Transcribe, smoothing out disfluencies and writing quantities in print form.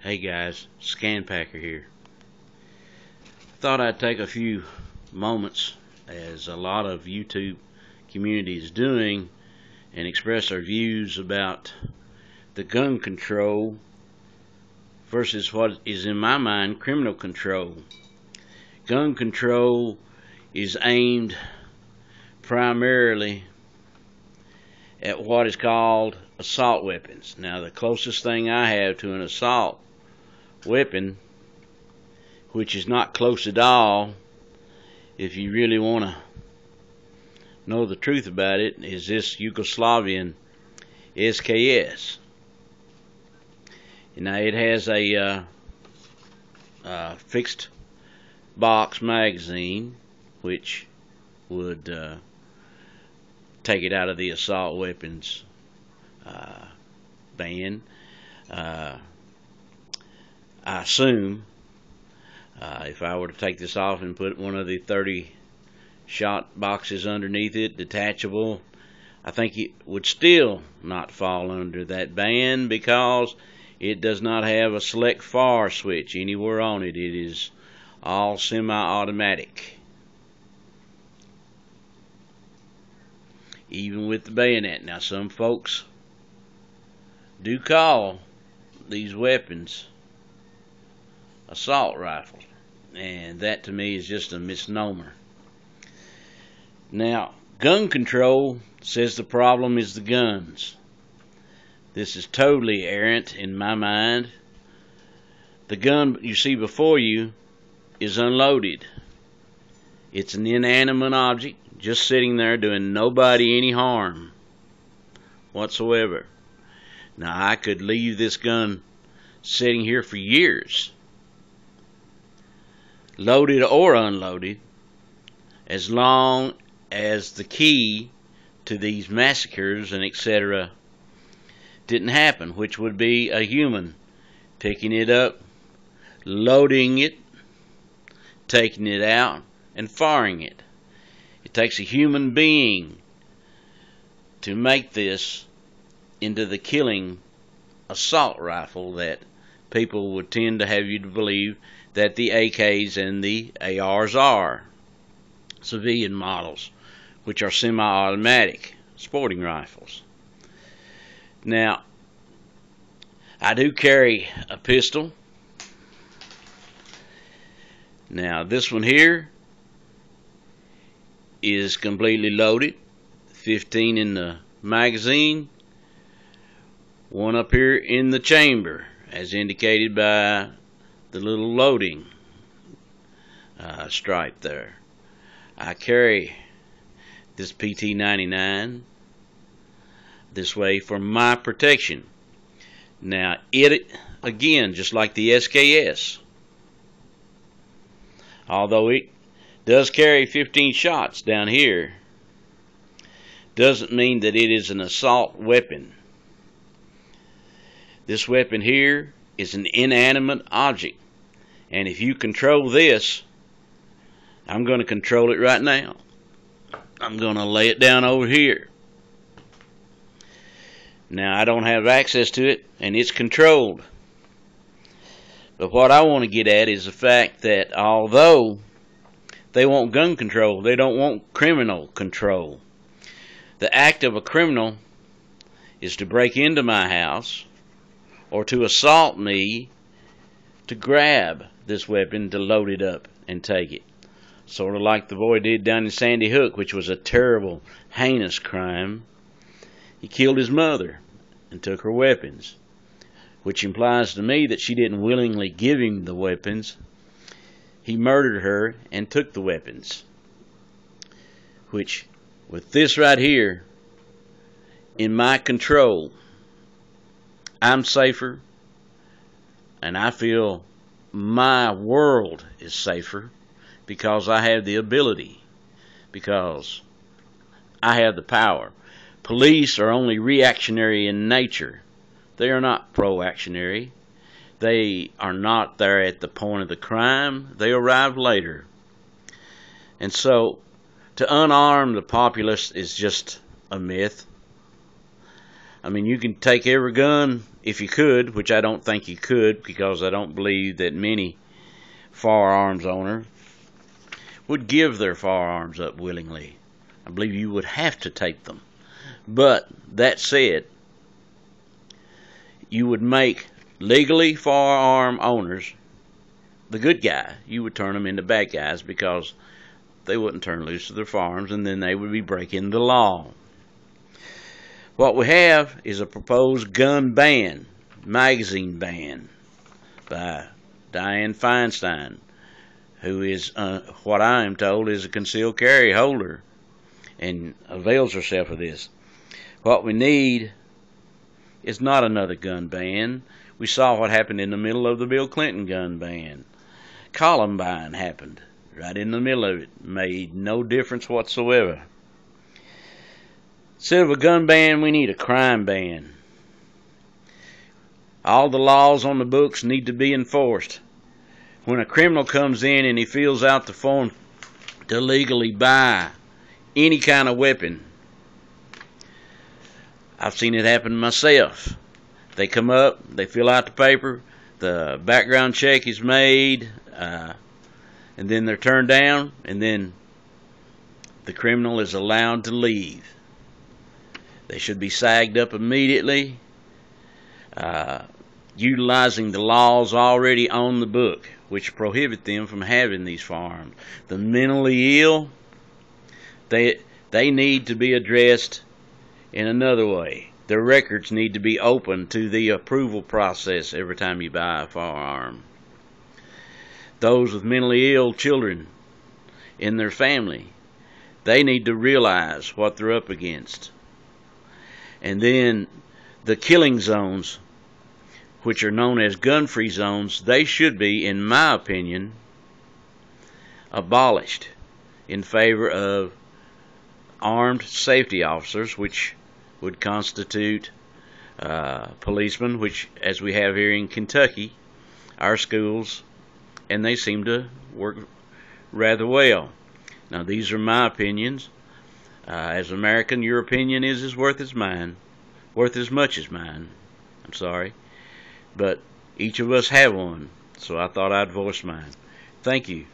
Hey guys, Scan Packer here. Thought I'd take a few moments, as a lot of YouTube community is doing, and express our views about the gun control versus what is, in my mind, criminal control. Gun control is aimed primarily at what is called assault weapons. Now, the closest thing I have to an assault weapon, which is not close at all if you really want to know the truth about it, is this Yugoslavian SKS. Now, it has a fixed box magazine, which would take it out of the assault weapons ban. I assume if I were to take this off and put one of the 30 shot boxes underneath it, detachable, I think it would still not fall under that ban, because it does not have a select fire switch anywhere on it. It is all semi-automatic, even with the bayonet. Now, some folks do call these weapons assault rifles, and that to me is just a misnomer. Now, gun control says the problem is the guns. This is totally errant in my mind. The gun you see before you is unloaded. It's an inanimate object just sitting there doing nobody any harm whatsoever. Now, I could leave this gun sitting here for years, loaded or unloaded, as long as the key to these massacres and etc. didn't happen, which would be a human picking it up, loading it, taking it out, and firing it. It takes a human being to make this into the killing assault rifle that people would tend to have you to believe that the AKs and the ARs are. Civilian models, which are semi-automatic sporting rifles. Now, I do carry a pistol. Now, this one here is completely loaded, 15 in the magazine, one up here in the chamber, as indicated by the little loading stripe there. I carry this PT-99 this way for my protection. Now, it, again, just like the SKS, although it does carry 15 shots down here, doesn't mean that it is an assault weapon. This weapon here is an inanimate object, and if you control this, I'm going to control it right now. I'm going to lay it down over here. Now, I don't have access to it, and it's controlled. But what I want to get at is the fact that although they want gun control, they don't want criminal control. The act of a criminal is to break into my house or to assault me, to grab this weapon, to load it up and take it. Sort of like the boy did down in Sandy Hook, which was a terrible, heinous crime. He killed his mother and took her weapons, which implies to me that she didn't willingly give him the weapons. He murdered her and took the weapons, which, with this right here in my control, I'm safer, and I feel my world is safer because I have the ability, because I have the power. Police are only reactionary in nature. They are not proactionary. They are not there at the point of the crime. They arrive later. And so, to unarm the populace is just a myth. I mean, you can take every gun if you could, which I don't think you could, because I don't believe that many firearms owners would give their firearms up willingly. I believe you would have to take them. But that said, you would make legally firearm owners the good guy. You would turn them into bad guys, because they wouldn't turn loose of their firearms, and then they would be breaking the law. What we have is a proposed gun ban, magazine ban, by Dianne Feinstein, who is, what I am told, is a concealed carry holder and avails herself of this. What we need is not another gun ban. We saw what happened in the middle of the Bill Clinton gun ban. Columbine happened right in the middle of it. Made no difference whatsoever. Instead of a gun ban, we need a crime ban. All the laws on the books need to be enforced. When a criminal comes in and he fills out the form to legally buy any kind of weapon, I've seen it happen myself. They come up, they fill out the paper, the background check is made, and then they're turned down, and then the criminal is allowed to leave. They should be sagged up immediately, utilizing the laws already on the book, which prohibit them from having these firearms. The mentally ill, they need to be addressed in another way. Their records need to be open to the approval process every time you buy a firearm. Those with mentally ill children in their family, they need to realize what they're up against. And then the killing zones, which are known as gun-free zones, they should be, in my opinion, abolished in favor of armed safety officers, which would constitute policemen, which, as we have here in Kentucky, our schools, and they seem to work rather well. Now, these are my opinions. As an American, your opinion is as worth as mine, worth as much as mine. I'm sorry, but each of us have one, so I thought I'd voice mine. Thank you.